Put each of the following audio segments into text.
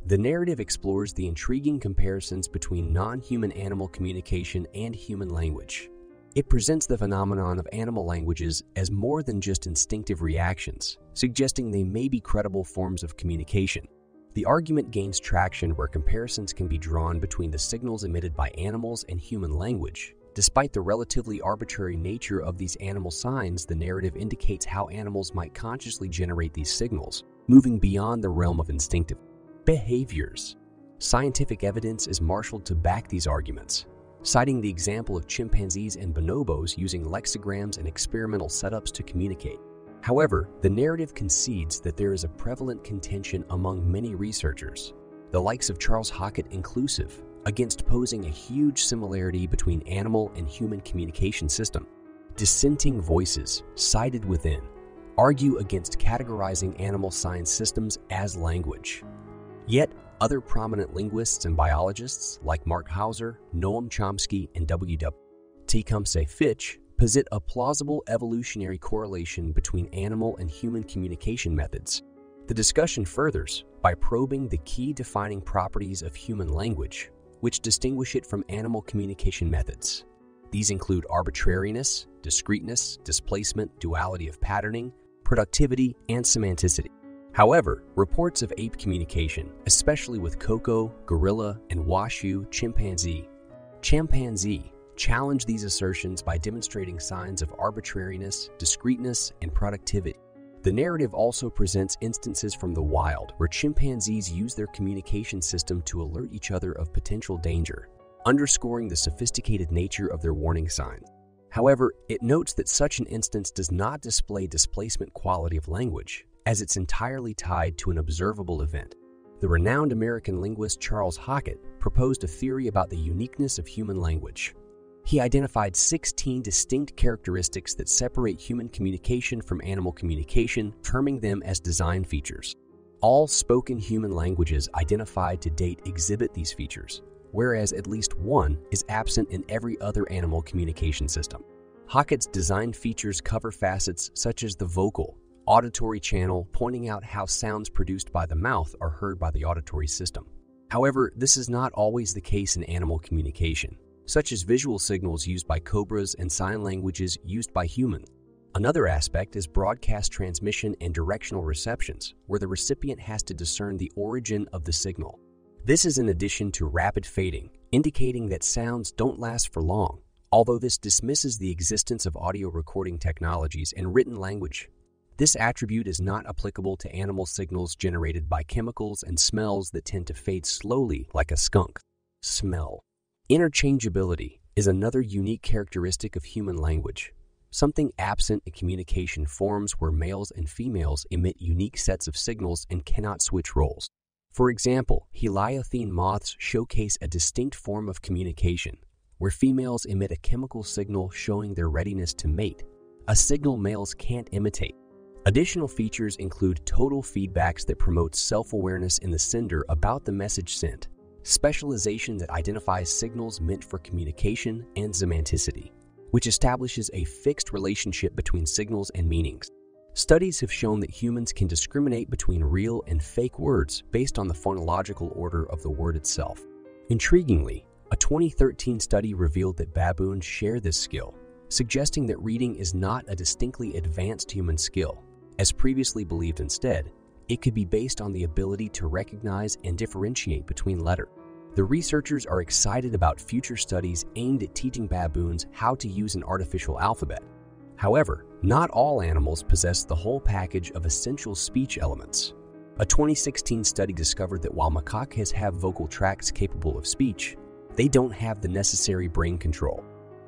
The narrative explores the intriguing comparisons between non-human animal communication and human language. It presents the phenomenon of animal languages as more than just instinctive reactions, suggesting they may be credible forms of communication. The argument gains traction where comparisons can be drawn between the signals emitted by animals and human language. Despite the relatively arbitrary nature of these animal signs, the narrative indicates how animals might consciously generate these signals, moving beyond the realm of instinctive behaviors. Scientific evidence is marshaled to back these arguments, citing the example of chimpanzees and bonobos using lexicograms and experimental setups to communicate. However, the narrative concedes that there is a prevalent contention among many researchers, the likes of Charles Hockett inclusive, against posing a huge similarity between animal and human communication system. Dissenting voices, cited within, argue against categorizing animal science systems as language. Yet, other prominent linguists and biologists like Mark Hauser, Noam Chomsky, and W.W. Tecumseh Fitch posit a plausible evolutionary correlation between animal and human communication methods. The discussion furthers by probing the key defining properties of human language, which distinguish it from animal communication methods. These include arbitrariness, discreteness, displacement, duality of patterning, productivity, and semanticity. However, reports of ape communication, especially with Koko, gorilla, and Washoe chimpanzee, challenge these assertions by demonstrating signs of arbitrariness, discreteness, and productivity. The narrative also presents instances from the wild where chimpanzees use their communication system to alert each other of potential danger, underscoring the sophisticated nature of their warning signs. However, it notes that such an instance does not display displacement quality of language, as it's entirely tied to an observable event. The renowned American linguist Charles Hockett proposed a theory about the uniqueness of human language. He identified 16 distinct characteristics that separate human communication from animal communication, terming them as design features. All spoken human languages identified to date exhibit these features, whereas at least one is absent in every other animal communication system. Hockett's design features cover facets such as the vocal, auditory channel, pointing out how sounds produced by the mouth are heard by the auditory system. However, this is not always the case in animal communication, such as visual signals used by cobras and sign languages used by humans. Another aspect is broadcast transmission and directional receptions, where the recipient has to discern the origin of the signal. This is in addition to rapid fading, indicating that sounds don't last for long, although this dismisses the existence of audio recording technologies and written language. This attribute is not applicable to animal signals generated by chemicals and smells that tend to fade slowly like a skunk. Smell. Interchangeability is another unique characteristic of human language, something absent in communication forms where males and females emit unique sets of signals and cannot switch roles. For example, helianthine moths showcase a distinct form of communication, where females emit a chemical signal showing their readiness to mate, a signal males can't imitate. Additional features include total feedbacks that promote self-awareness in the sender about the message sent, specialization that identifies signals meant for communication, and semanticity, which establishes a fixed relationship between signals and meanings. Studies have shown that humans can discriminate between real and fake words based on the phonological order of the word itself. Intriguingly, a 2013 study revealed that baboons share this skill, suggesting that reading is not a distinctly advanced human skill. As previously believed instead, it could be based on the ability to recognize and differentiate between letters. The researchers are excited about future studies aimed at teaching baboons how to use an artificial alphabet. However, not all animals possess the whole package of essential speech elements. A 2016 study discovered that while macaques have vocal tracts capable of speech, they don't have the necessary brain control.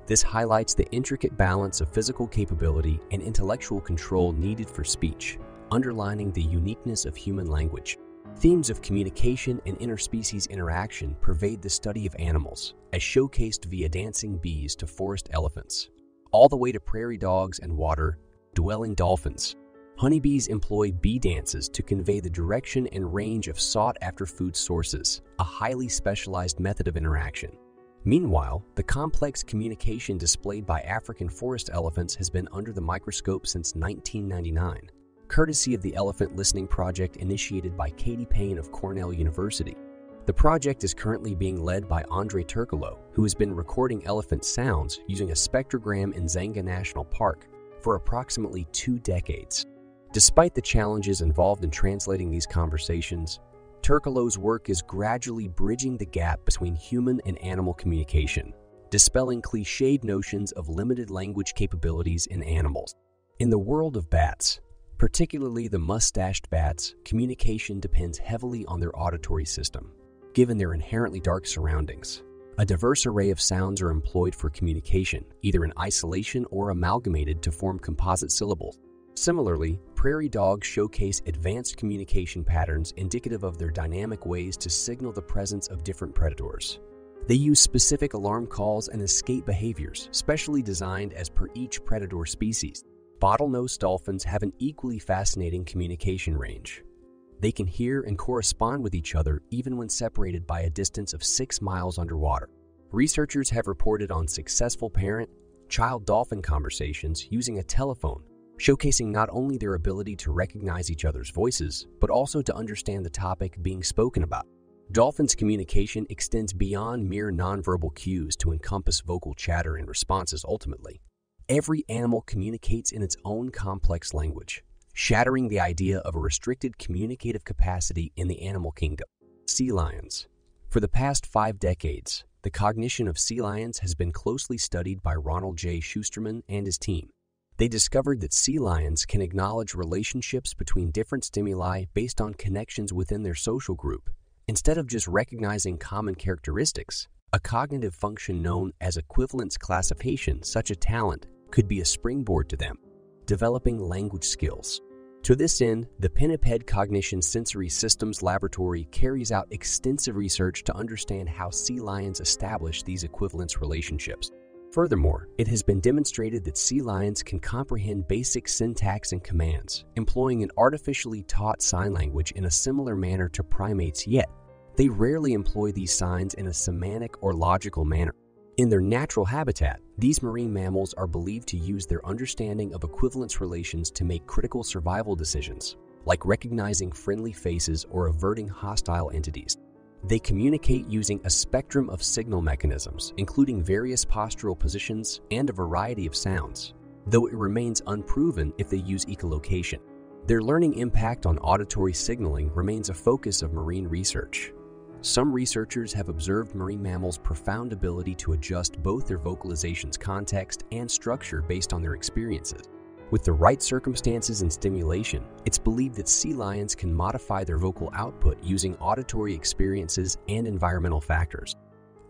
This highlights the intricate balance of physical capability and intellectual control needed for speech, underlining the uniqueness of human language. Themes of communication and interspecies interaction pervade the study of animals, as showcased via dancing bees to forest elephants, all the way to prairie dogs and water-dwelling dolphins. Honeybees employ bee dances to convey the direction and range of sought-after food sources, a highly specialized method of interaction. Meanwhile, the complex communication displayed by African forest elephants has been under the microscope since 1999. courtesy of the Elephant Listening Project initiated by Katie Payne of Cornell University. The project is currently being led by Andrei Turkalo, who has been recording elephant sounds using a spectrogram in Zanga National Park for approximately 2 decades. Despite the challenges involved in translating these conversations, Turkalo's work is gradually bridging the gap between human and animal communication, dispelling cliched notions of limited language capabilities in animals. In the world of bats, particularly the mustached bats, communication depends heavily on their auditory system, given their inherently dark surroundings. A diverse array of sounds are employed for communication, either in isolation or amalgamated to form composite syllables. Similarly, prairie dogs showcase advanced communication patterns indicative of their dynamic ways to signal the presence of different predators. They use specific alarm calls and escape behaviors, specially designed as per each predator species. Bottlenose dolphins have an equally fascinating communication range. They can hear and correspond with each other even when separated by a distance of 6 miles underwater. Researchers have reported on successful parent-child dolphin conversations using a telephone, showcasing not only their ability to recognize each other's voices, but also to understand the topic being spoken about. Dolphins' communication extends beyond mere nonverbal cues to encompass vocal chatter and responses ultimately. Every animal communicates in its own complex language, shattering the idea of a restricted communicative capacity in the animal kingdom. Sea lions. For the past 5 decades, the cognition of sea lions has been closely studied by Ronald J. Schusterman and his team. They discovered that sea lions can acknowledge relationships between different stimuli based on connections within their social group. Instead of just recognizing common characteristics, a cognitive function known as equivalence classification, such a talent, could be a springboard to them, developing language skills. To this end, the Pinniped Cognition Sensory Systems Laboratory carries out extensive research to understand how sea lions establish these equivalence relationships. Furthermore, it has been demonstrated that sea lions can comprehend basic syntax and commands, employing an artificially taught sign language in a similar manner to primates, yet they rarely employ these signs in a semantic or logical manner. In their natural habitat, these marine mammals are believed to use their understanding of equivalence relations to make critical survival decisions, like recognizing friendly faces or averting hostile entities. They communicate using a spectrum of signal mechanisms, including various postural positions and a variety of sounds, though it remains unproven if they use echolocation. Their learning impact on auditory signaling remains a focus of marine research. Some researchers have observed marine mammals' profound ability to adjust both their vocalization's context and structure based on their experiences. With the right circumstances and stimulation, it's believed that sea lions can modify their vocal output using auditory experiences and environmental factors.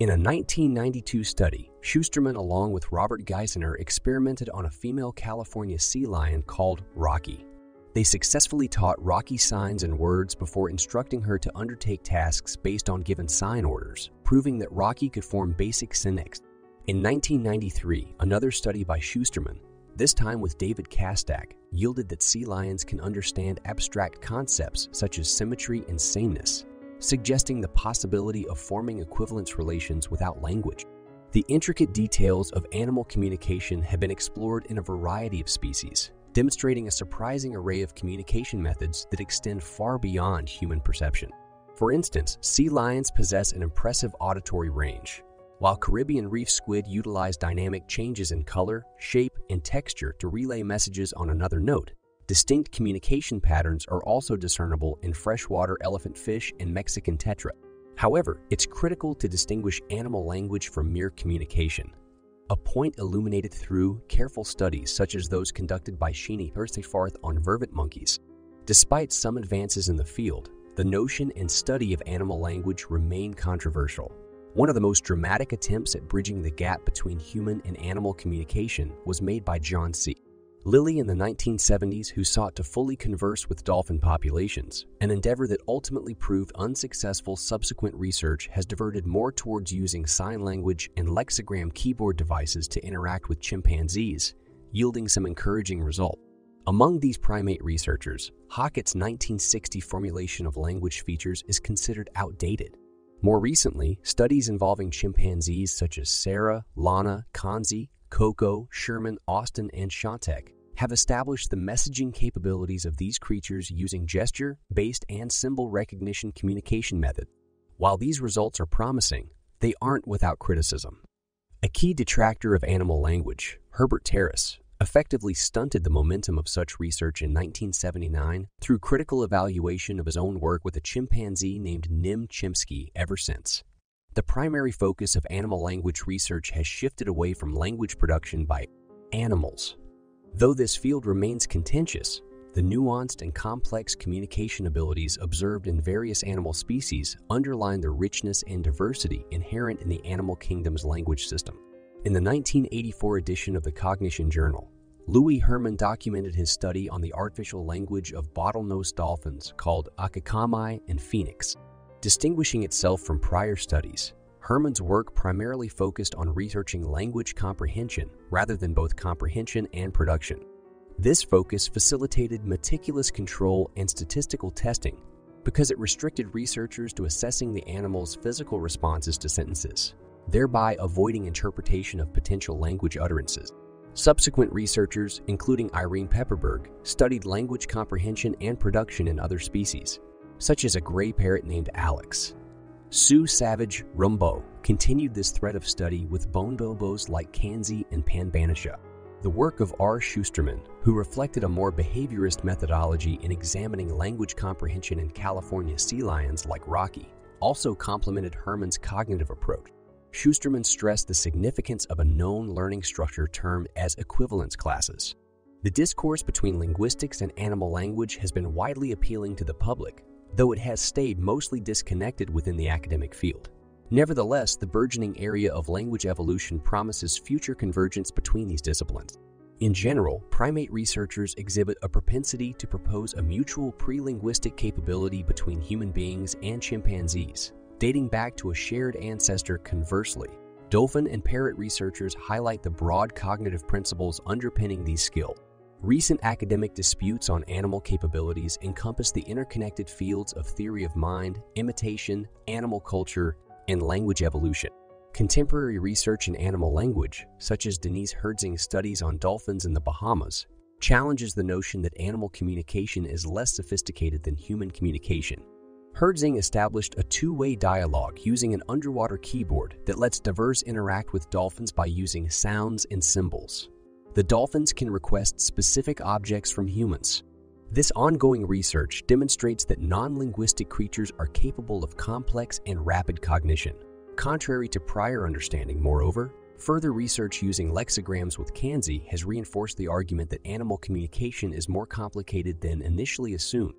In a 1992 study, Schusterman along with Robert Geisner experimented on a female California sea lion called Rocky. They successfully taught Rocky signs and words before instructing her to undertake tasks based on given sign orders, proving that Rocky could form basic syntax. In 1993, another study by Schusterman, this time with David Kastak, yielded that sea lions can understand abstract concepts such as symmetry and sameness, suggesting the possibility of forming equivalence relations without language. The intricate details of animal communication have been explored in a variety of species, demonstrating a surprising array of communication methods that extend far beyond human perception. For instance, sea lions possess an impressive auditory range, while Caribbean reef squid utilize dynamic changes in color, shape, and texture to relay messages on another note. Distinct communication patterns are also discernible in freshwater elephant fish and Mexican tetra. However, it's critical to distinguish animal language from mere communication, a point illuminated through careful studies such as those conducted by Sheeny Hirthafarth on vervet monkeys. Despite some advances in the field, the notion and study of animal language remain controversial. One of the most dramatic attempts at bridging the gap between human and animal communication was made by John C. Lilly in the 1970s, who sought to fully converse with dolphin populations, an endeavor that ultimately proved unsuccessful. Subsequent research has diverted more towards using sign language and lexigram keyboard devices to interact with chimpanzees, yielding some encouraging results. Among these primate researchers, Hockett's 1960 formulation of language features is considered outdated. More recently, studies involving chimpanzees such as Sarah, Lana, Kanzi, Coco, Sherman, Austin, and Shontek have established the messaging capabilities of these creatures using gesture-based and symbol recognition communication methods. While these results are promising, they aren't without criticism. A key detractor of animal language, Herbert Terrace, effectively stunted the momentum of such research in 1979 through critical evaluation of his own work with a chimpanzee named Nim Chimpsky ever since. The primary focus of animal language research has shifted away from language production by animals. Though this field remains contentious, the nuanced and complex communication abilities observed in various animal species underline the richness and diversity inherent in the animal kingdom's language system. In the 1984 edition of the Cognition Journal, Louis Herman documented his study on the artificial language of bottlenose dolphins called Akakami and Phoenix. Distinguishing itself from prior studies, Herman's work primarily focused on researching language comprehension rather than both comprehension and production. This focus facilitated meticulous control and statistical testing because it restricted researchers to assessing the animal's physical responses to sentences, thereby avoiding interpretation of potential language utterances. Subsequent researchers, including Irene Pepperberg, studied language comprehension and production in other species, such as a gray parrot named Alex. Sue Savage Rumbaugh continued this thread of study with bonobos like Kanzi and Panbanisha. The work of R. Schusterman, who reflected a more behaviorist methodology in examining language comprehension in California sea lions like Rocky, also complemented Herman's cognitive approach. Schusterman stressed the significance of a known learning structure termed as equivalence classes. The discourse between linguistics and animal language has been widely appealing to the public, though it has stayed mostly disconnected within the academic field. Nevertheless, the burgeoning area of language evolution promises future convergence between these disciplines. In general, primate researchers exhibit a propensity to propose a mutual pre-linguistic capability between human beings and chimpanzees, dating back to a shared ancestor. Conversely, dolphin and parrot researchers highlight the broad cognitive principles underpinning these skills. Recent academic disputes on animal capabilities encompass the interconnected fields of theory of mind, imitation, animal culture, and language evolution. Contemporary research in animal language, such as Denise Hertzing's studies on dolphins in the Bahamas, challenges the notion that animal communication is less sophisticated than human communication. Hertzing established a two-way dialogue using an underwater keyboard that lets divers interact with dolphins by using sounds and symbols. The dolphins can request specific objects from humans. This ongoing research demonstrates that non-linguistic creatures are capable of complex and rapid cognition. Contrary to prior understanding, moreover, further research using lexicograms with Kanzi has reinforced the argument that animal communication is more complicated than initially assumed.